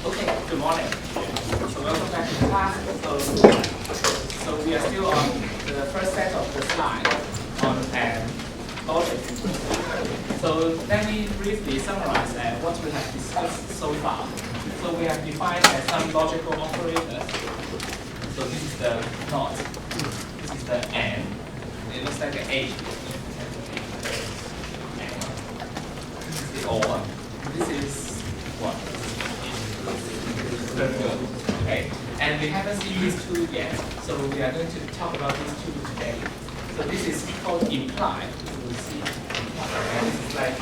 Okay, good morning. So welcome back to class. So we are still on the first set of the slide on logic. So let me briefly summarize what we have discussed so far. So we have defined some logical operators. So this is the not, this is the and, it looks like an A. This is the or, this is what? Very good. Okay, and we haven't seen these two yet, so we are going to talk about these two today. So this is called implied. We'll see. And this is like,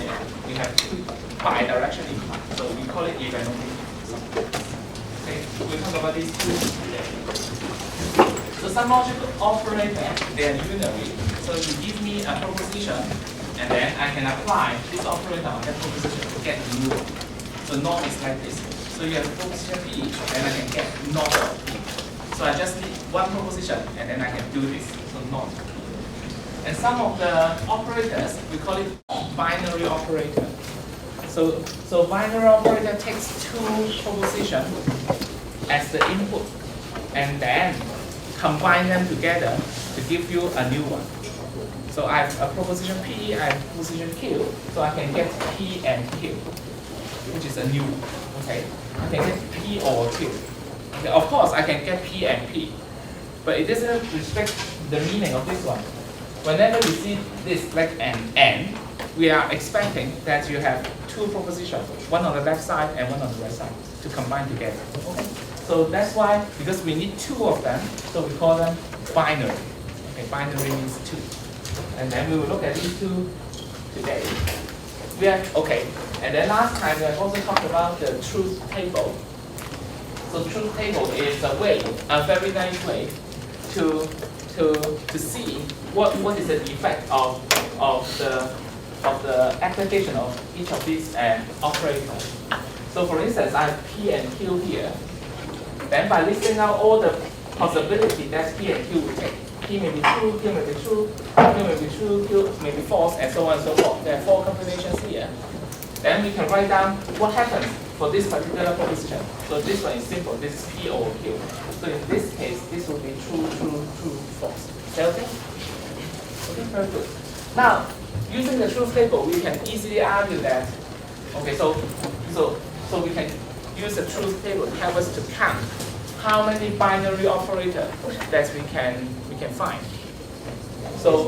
yeah, we have two bi-direction implied. So we call it even only. Okay, we'll talk about these two today. So some logical operator, they are unary. So you give me a proposition, and then I can apply this operator on that proposition to get the new one. So not is like this. So you have a proposition P, and I can get not of P. So I just need one proposition, and then I can do this. So not. And some of the operators, we call it binary operator. So binary operator takes two propositions as the input, and then combine them together to give you a new one. So I have a proposition P, I have a proposition Q, so I can get P and Q, which is a new one. Okay, I can get P over Q. Okay, of course, I can get P and P, but it doesn't restrict the meaning of this one. Whenever we see this like an and, we are expecting that you have two propositions, one on the left side and one on the right side, to combine together. Okay, so that's why, because we need two of them, so we call them binary. Okay, binary means two, and then we will look at these two today. We have, okay, and then last time we have also talked about the truth table. So truth table is a way, a very nice way to see what is the effect of the application of each of these operators. So for instance, I have P and Q here. Then by listing out all the possibility that P and Q will take, P may be true, Q may be true, Q may be true, Q may be false, and so on and so forth. There are four combinations here. Then we can write down what happens for this particular proposition. So this one is simple. This is P over Q. So in this case, this will be true, true, true, false. Is that okay? Okay, very good. Now, using the truth table, we can easily argue that. Okay, so we can use the truth table to help us to count how many binary operators that we can find. So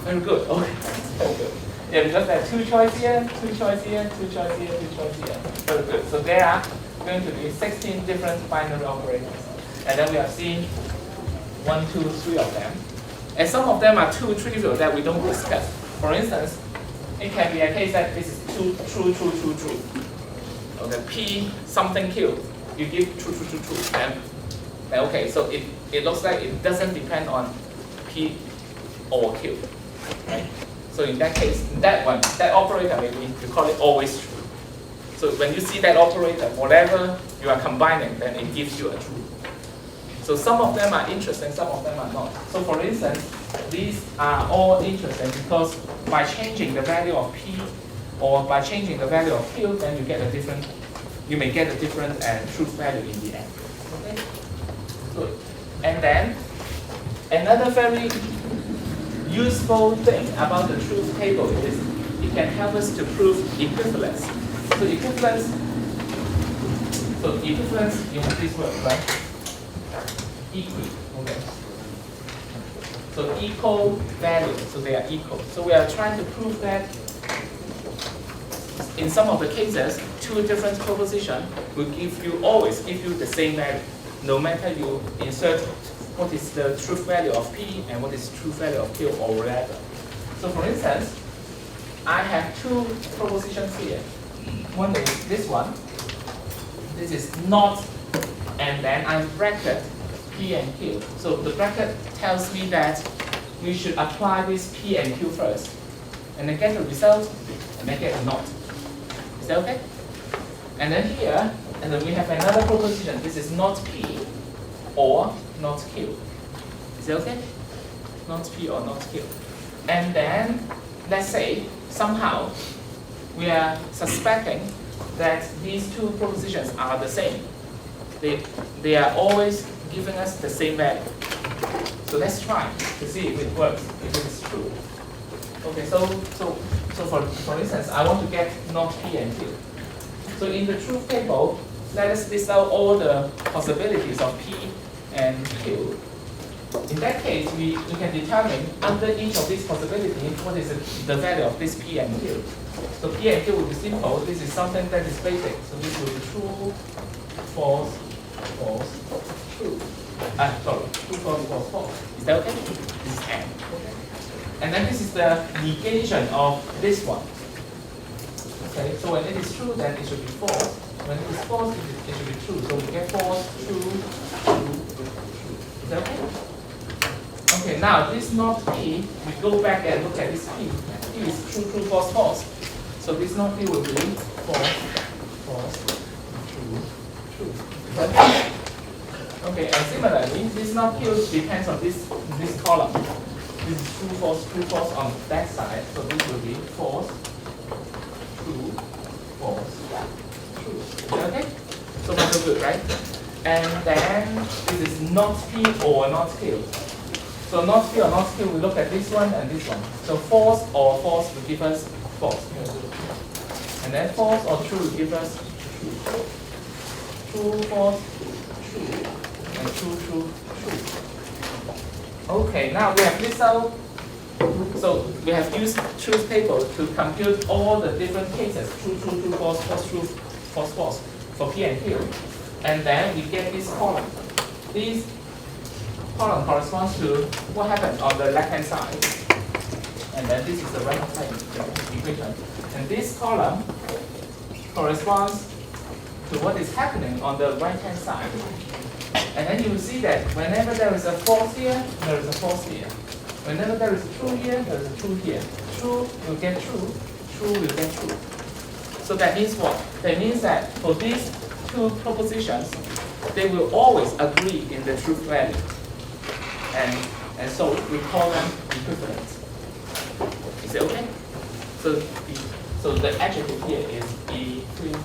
very good. Okay, very good. Yeah, because there are two choices here, two choices here, two choices here, two choices here. Very good. So there are going to be 16 different binary operators. And then we have seen 1, 2, 3 of them. And some of them are too trivial that we don't discuss. For instance, it can be a case that this is true, true, true, true, true. Okay, P something Q. You give true, true, true, true. Then okay, so it looks like it doesn't depend on P or Q. Right? So in that case, that operator, maybe you call it always true. So when you see that operator, whatever you are combining, then it gives you a true. So some of them are interesting, some of them are not. So for instance, these are all interesting because by changing the value of P or by changing the value of Q, then you may get a different truth value in the end. Okay? Good. And then another very useful thing about the truth table is it can help us to prove equivalence. So equivalence, you have this word, right? Equal. Okay. So equal value, so they are equal. So we are trying to prove that in some of the cases, two different propositions will always give you the same value, no matter you insert what is the truth value of P and what is truth value of Q or whatever. So for instance, I have two propositions here. One is this one. This is not, and then I bracket P and Q. So the bracket tells me that we should apply this P and Q first, and then get the result, and then get a not. Is that okay? And then here, and then we have another proposition. This is not P or not Q. Is that okay? Not P or not Q. And then, let's say, somehow, we are suspecting that these two propositions are the same. They are always giving us the same value. So let's try to see if it works, if it is true. Okay, so for instance, I want to get not P and Q. So in the truth table, let us list out all the possibilities of P and Q. In that case, we can determine under each of these possibilities what is the value of this P and Q. So P and Q will be simple. This is something that is basic. So this will be true, false, false, true. True, false, false, false. Is that okay? This is N. Okay. And then this is the negation of this one. Okay, so when it is true, then it should be false. When it is false, it should be true. So we get false, true, true, true. Is that okay? Okay, now this not P, we go back and look at this P. P is true, true, false, false. So this not P will be false, false, true, true. Is that okay? Okay, and similarly, this not Q depends on this column. This is true, false on that side. So this will be false, true, false, true. Is that okay? So far so good, right? And then this is not P or not Q. So not P or not Q, we look at this one and this one. So false or false will give us false. And then false or true will give us true. True, false, true. And true, true, true. Okay, now we have listed out. So we have used truth table to compute all the different cases. True, true, true, false, false, true, false, false for P and Q. And then we get this column. This column corresponds to what happened on the left-hand side. And then this is the right-hand side equation. And this column corresponds to what is happening on the right-hand side. And then you will see that whenever there is a false here, there is a false here. Whenever there is a true here, there is a true here. True will get true, true will get true. So that means what? That means that for these two propositions, they will always agree in the truth value. And so we call them equivalent. Is it okay? So the adjective here is equivalent.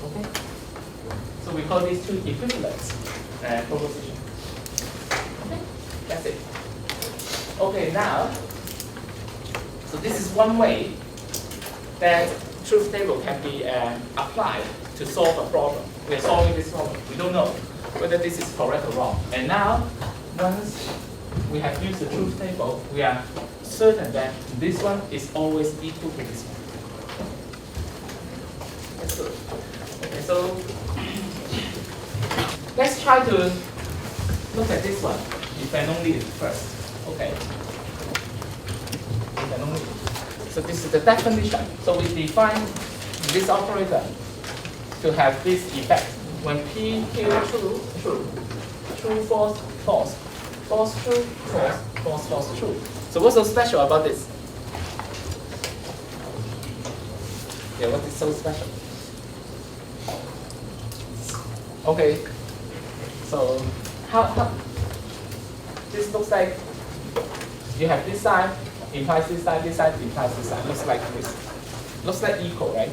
Okay? So we call these two equivalent propositions. Okay? That's it. Okay, now, so this is one way that truth table can be applied to solve a problem. We are solving this problem. We don't know whether this is correct or wrong. And now, once we have used the truth table, we are certain that this one is always equal to this one. That's good. Okay, so let's try to look at this one. If and only first. Okay. If and only. So this is the definition. So we define this operator to have this effect. When P, Q, true, true, true, false, false, false, true, false, false, false, true. So what's so special about this? Yeah, what is so special? Okay, so how this looks like you have this side implies this side implies this side. Looks like this. Looks like equal, right?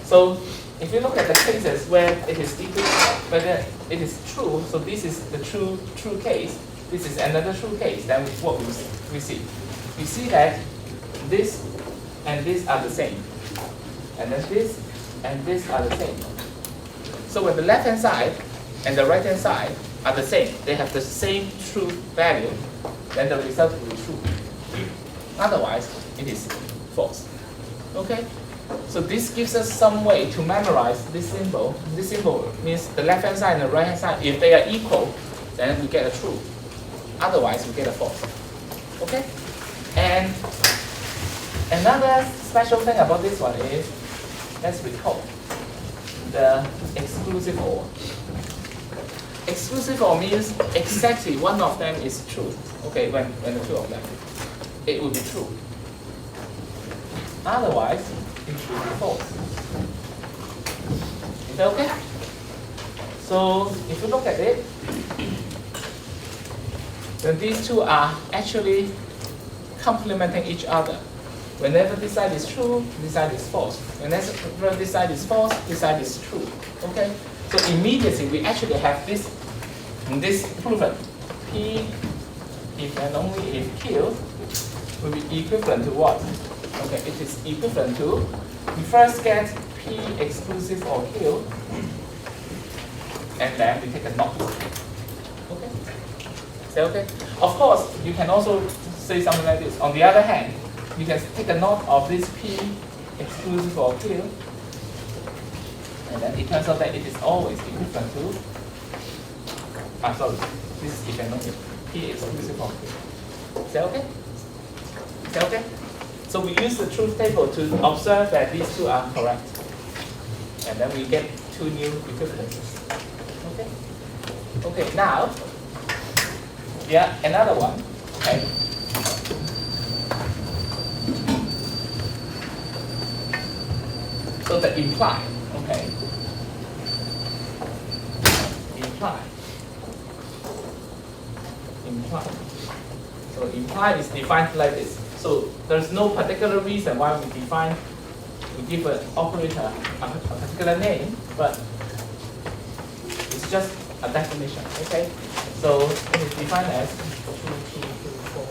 So if you look at the cases where it is equal, whether it is true, so this is the true case, this is another true case, then what we see? We see that this and this are the same. And then this and this are the same. So when the left-hand side and the right-hand side are the same, they have the same true value, then the result will be true. Otherwise, it is false. Okay? So this gives us some way to memorize this symbol. This symbol means the left-hand side and the right-hand side. If they are equal, then we get a true. Otherwise, we get a false. Okay? And another special thing about this one is, let's recall the exclusive OR. Exclusive OR means exactly one of them is true. Okay, when the two of them, it will be true. Otherwise, it should be false. Is that okay? So if you look at it, then these two are actually complementing each other. Whenever this side is true, this side is false. Whenever this side is false, this side is true. Okay? So immediately we actually have this proven. P if and only if Q will be equivalent to what? Okay, it is equivalent to, we first get P exclusive of Q, and then we take a knot. Okay? Say okay? Of course, you can also say something like this. On the other hand, you can take a knot of this P exclusive of Q, and then it turns out that it is always equivalent to, this is if and only P exclusive of Q. Is that okay? Is that okay? So we use the truth table to observe that these two are correct. And then we get two new equivalences. Okay? Okay, now, yeah, another one. Okay. So the imply, okay. Imply. So imply is defined like this. So there's no particular reason why we give an operator a particular name, but it's just a definition, okay? So it is defined as 2, 3, 2, 4,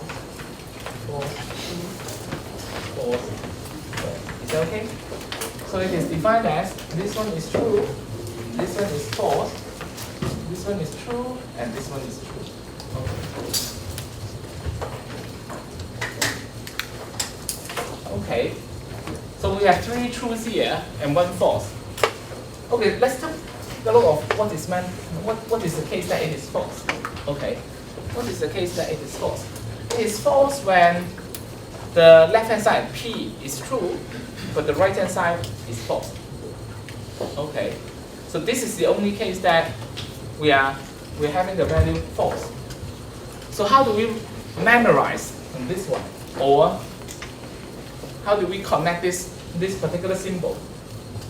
4, 2, 4, 4. Is that okay? So it is defined as this one is true, this one is false, this one is true, and this one is true. Okay, so we have 3 truths here and 1 false. Okay, let's take a look of what is meant. What is the case that it is false? Okay, what is the case that it is false? It is false when the left-hand side P is true, but the right-hand side is false. Okay, so this is the only case that we're having the value false. So how do we memorize this one, or how do we connect this particular symbol?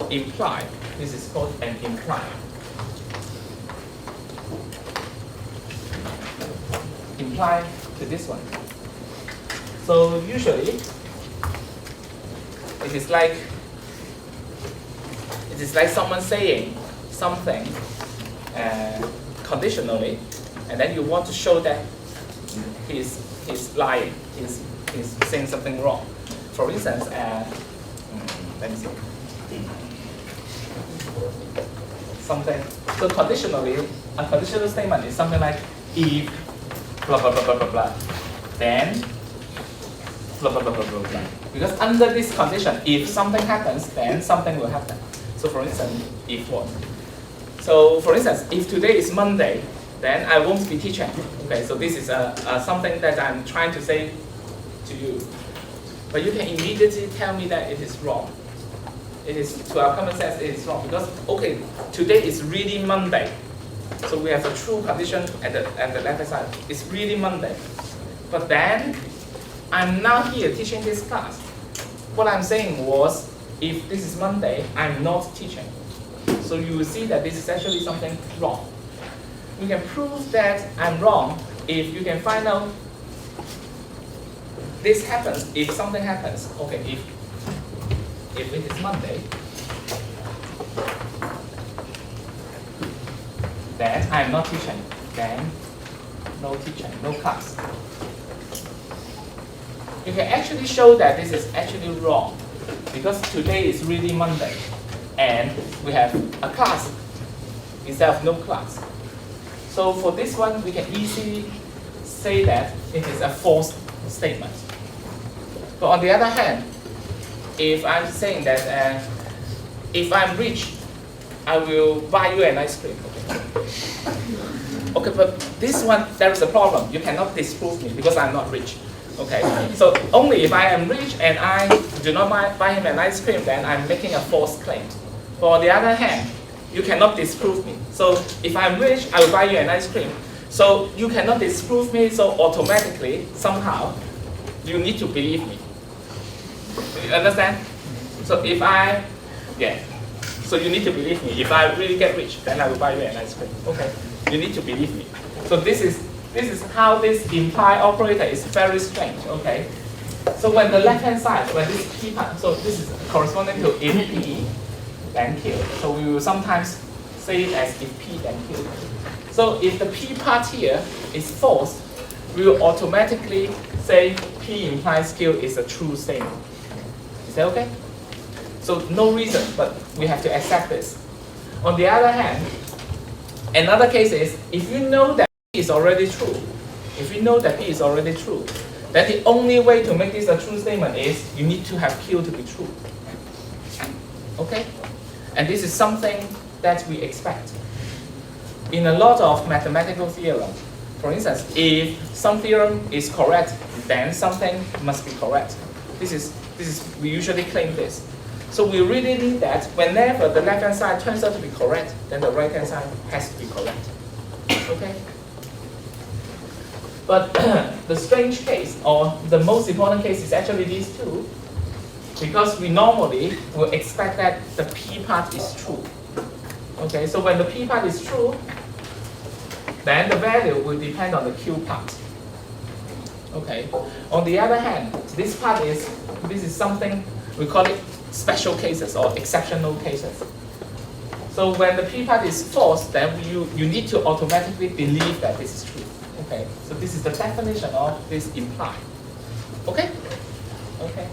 Imply. This is called an imply. Imply to this one. So usually it is like someone saying something conditionally, and then you want to show that he's lying, he's saying something wrong. For instance, let me see. Something. So conditionally, a conditional statement is something like if blah blah blah blah blah blah, then blah blah blah blah blah blah. Because under this condition, if something happens, then something will happen. So for instance, if what? So for instance, if today is Monday, then I won't be teaching. Okay, so this is something that I'm trying to say to you. But you can immediately tell me that it is wrong. It is, to our common sense, it is wrong. Because, okay, today is really Monday. So we have a true condition at the left side. It's really Monday. But then, I'm now here teaching this class. What I'm saying was, if this is Monday, I'm not teaching. So you will see that this is actually something wrong. We can prove that I'm wrong if you can find out this happens, if something happens. Okay, if it is Monday, then I'm not teaching. Then no teaching, no class. You can actually show that this is actually wrong, because today is really Monday, and we have a class instead of no class. So for this one, we can easily say that it is a false statement. But on the other hand, if I'm saying that if I'm rich, I will buy you an ice cream. Okay, but this one, there is a problem. You cannot disprove me because I'm not rich. Okay, so only if I am rich and I do not buy him an ice cream, then I'm making a false claim. But on the other hand, you cannot disprove me. So if I'm rich, I will buy you an ice cream. So you cannot disprove me, so automatically, somehow, you need to believe me. You understand? So if so you need to believe me. If I really get rich, then I will buy you an ice cream. Okay, you need to believe me. So this is how this imply operator is very strange. Okay, So when the left-hand side, when this P part, so this is corresponding to if P, then Q. So we will sometimes say it as if P, then Q. So if the P part here is false, we will automatically say P implies Q is a true statement. Is that okay? So no reason, but we have to accept this. On the other hand, another case is if you know that P is already true, then the only way to make this a true statement is you need to have Q to be true. Okay? And this is something that we expect. In a lot of mathematical theorems, for instance, if some theorem is correct, then something must be correct. We usually claim this. So we really need that whenever the left-hand side turns out to be correct, then the right-hand side has to be correct. Okay? But the strange case, or the most important case, is actually these two, because we normally will expect that the P part is true. Okay, so when the P part is true, then the value will depend on the Q part. Okay. On the other hand, this is something we call it special cases or exceptional cases. So when the P part is false, then you need to automatically believe that this is true. Okay. So this is the definition of this imply. Okay. Okay.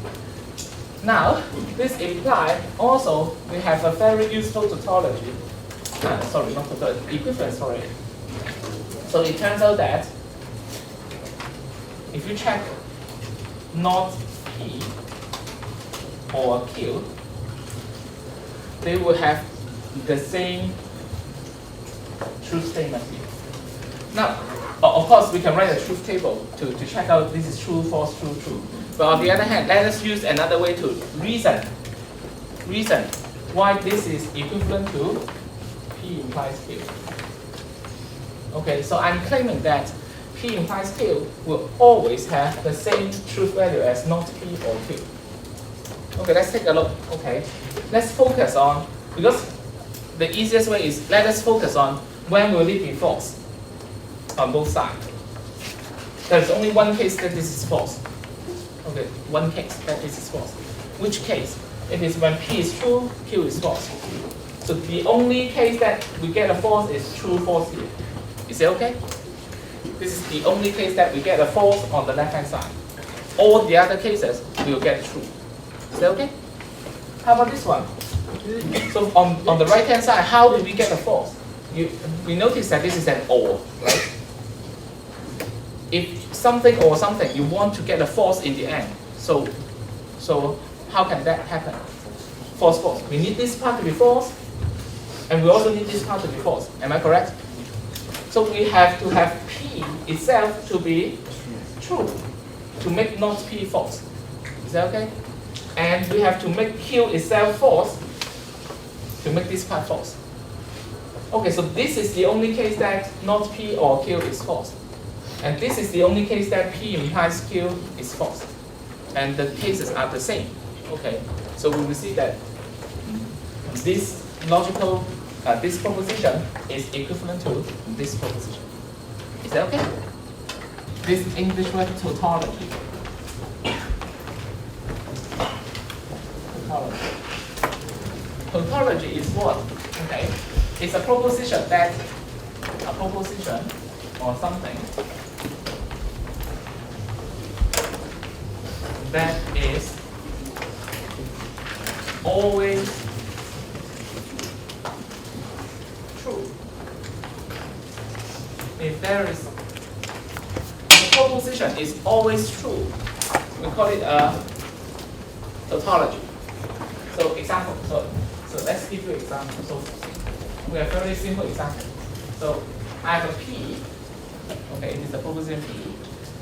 Now, this imply also we have a very useful tautology. Sorry, not tautology, equivalence. Sorry. So it turns out that if you check not P or Q, they will have the same truth statement here. Now, of course, we can write a truth table to check out this is true, false, true, true. But on the other hand, let us use another way to reason why this is equivalent to P implies Q. Okay, so I'm claiming that P implies Q will always have the same truth value as not P or Q. Okay, let's take a look. Okay, let's focus on, because the easiest way is let us focus on when will it be false on both sides. There's only one case that this is false. Okay, one case that this is false. Which case? It is when P is true, Q is false. So the only case that we get a false is true, false here. Is it okay? This is the only case that we get a false on the left-hand side. All the other cases, we will get true. Is that okay? How about this one? So on the right-hand side, how do we get a false? We notice that this is an or, right? If something or something, you want to get a false in the end. So how can that happen? False, false. We need this part to be false, and we also need this part to be false. Am I correct? So we have to have P itself to be true, to make not P false. Is that okay? And we have to make Q itself false to make this part false. Okay, so this is the only case that not P or Q is false. And this is the only case that P implies Q is false. And the cases are the same. Okay, so we will see that this logical, this proposition is equivalent to this proposition. Is that okay? This English word tautology. Tautology is what? Okay, it's a proposition or something that is always true. If there is a proposition is always true, we call it a tautology. So example, so let's give you an example. So we have a very simple example. So I have a P, okay, it is a proposition P,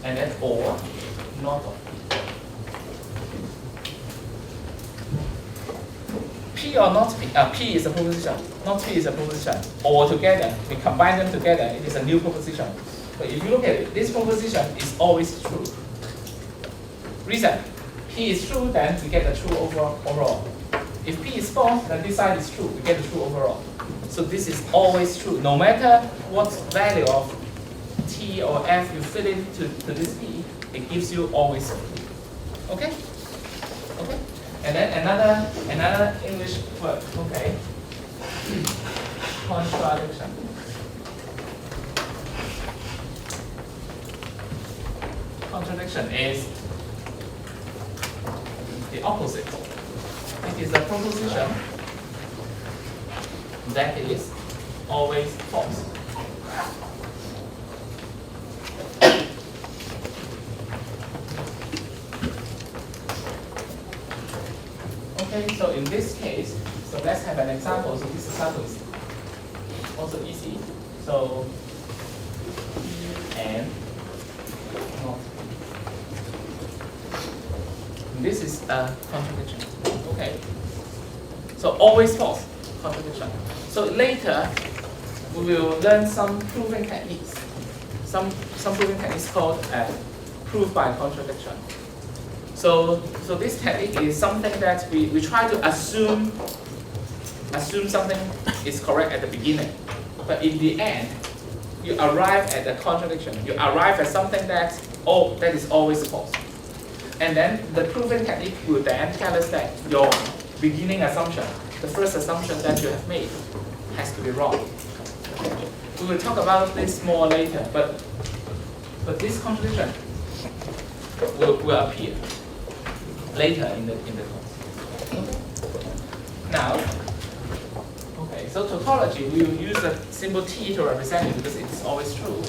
and then or not of P or not P, P is a proposition, not P is a proposition, or together, we combine them together, it is a new proposition. So if you look at it, this proposition is always true. Reason, P is true, then we get the true overall. If P is false, then this side is true, we get the true overall. So this is always true. No matter what value of T or F you fit into this P, it gives you always true. Okay? Okay? And then another English word, okay? Contradiction. Contradiction is the opposite. It is a proposition that is always false. Okay, so in this case, so let's have an example. So this example is also easy. So and not. This is a contradiction. Okay. So always false contradiction. So later we will learn some proving techniques. Some proving techniques called proof by contradiction. So this technique is something that we try to assume something is correct at the beginning, but in the end you arrive at a contradiction. You arrive at something that is always false. And then the proving technique will then tell us that your beginning assumption, the first assumption that you have made, has to be wrong. We will talk about this more later, but this contradiction will appear later in the course. Okay. Now, okay, so tautology, we will use the symbol T to represent it because it's always true.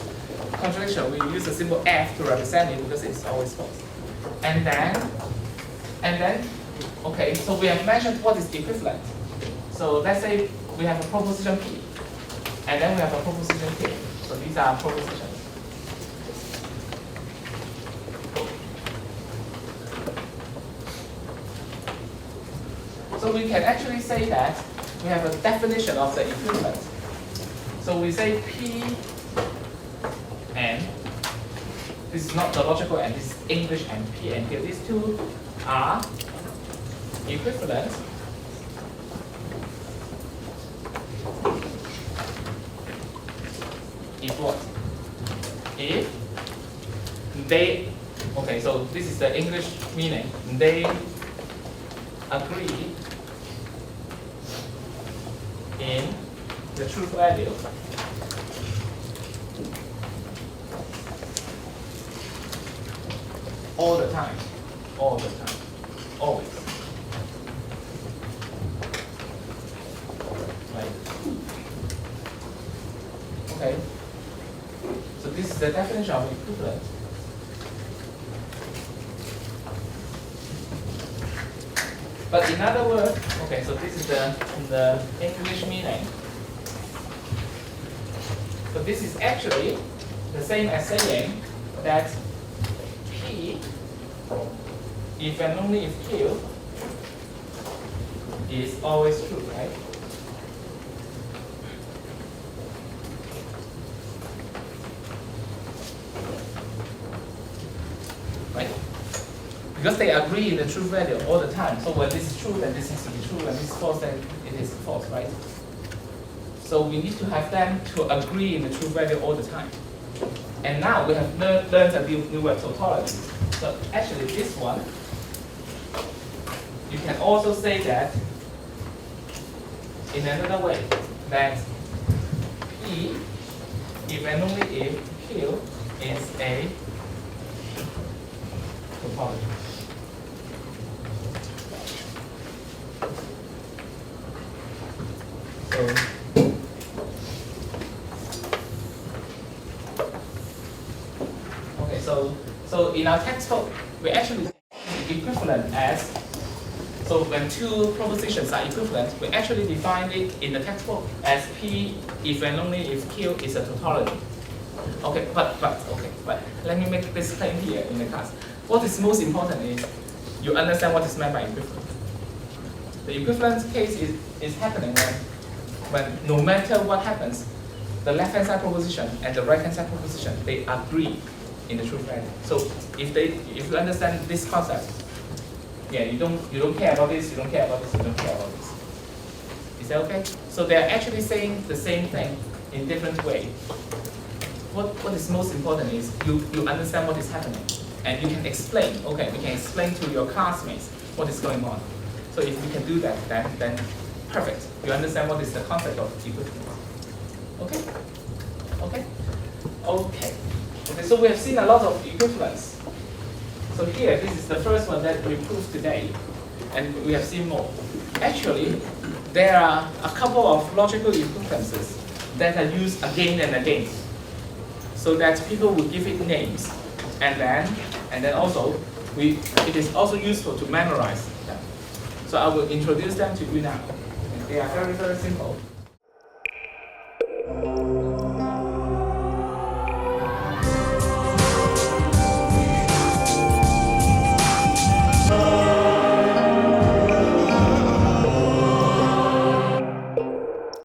Contradiction, we will use the symbol F to represent it because it's always false. And then, okay, so we have mentioned what is equivalent. So let's say we have a proposition P, and then we have a proposition K. So these are propositions. So we can actually say that we have a definition of the equivalent. So we say P and this is not the logical and this is English and P and Q. These two are equivalent if what? If they, okay, so this is the English meaning. They agree in the truth value all the time, always. Right? Okay. So this is the definition of equivalent. But in other words, okay, so this is the English meaning. So this is actually the same as saying that P, if and only if Q, is always true, right? Right? Because they agree in the truth value all the time. So when this is true, then this has to be true. When this is false, then it is false, right? So we need to have them to agree in the truth value all the time. And now we have learned a new word, tautology. So actually this one, you can also say that in another way, that P, if and only if Q is a tautology. So in our textbook, we actually equivalent as, so when two propositions are equivalent, we actually define it in the textbook as P if and only if Q is a tautology. Okay, but let me make this claim here in the class. What is most important is you understand what is meant by equivalent. The equivalent case is happening when no matter what happens, the left-hand side proposition and the right-hand side proposition, they agree in the truth value. So if you understand this concept, yeah, you don't care about this, you don't care about this, you don't care about this. Is that okay? So they're actually saying the same thing in different way. What is most important is you understand what is happening. and you can explain. Okay, you can explain to your classmates what is going on. So if you can do that, then perfect. You understand what is the concept of equivalence. Okay? Okay? Okay. Okay, so we have seen a lot of equivalence. So here, this is the first one that we proved today, and we have seen more. Actually, there are a couple of logical equivalences that are used again and again, so that people will give it names, and then also it is also useful to memorize them. So I will introduce them to you now. And they are very, very simple.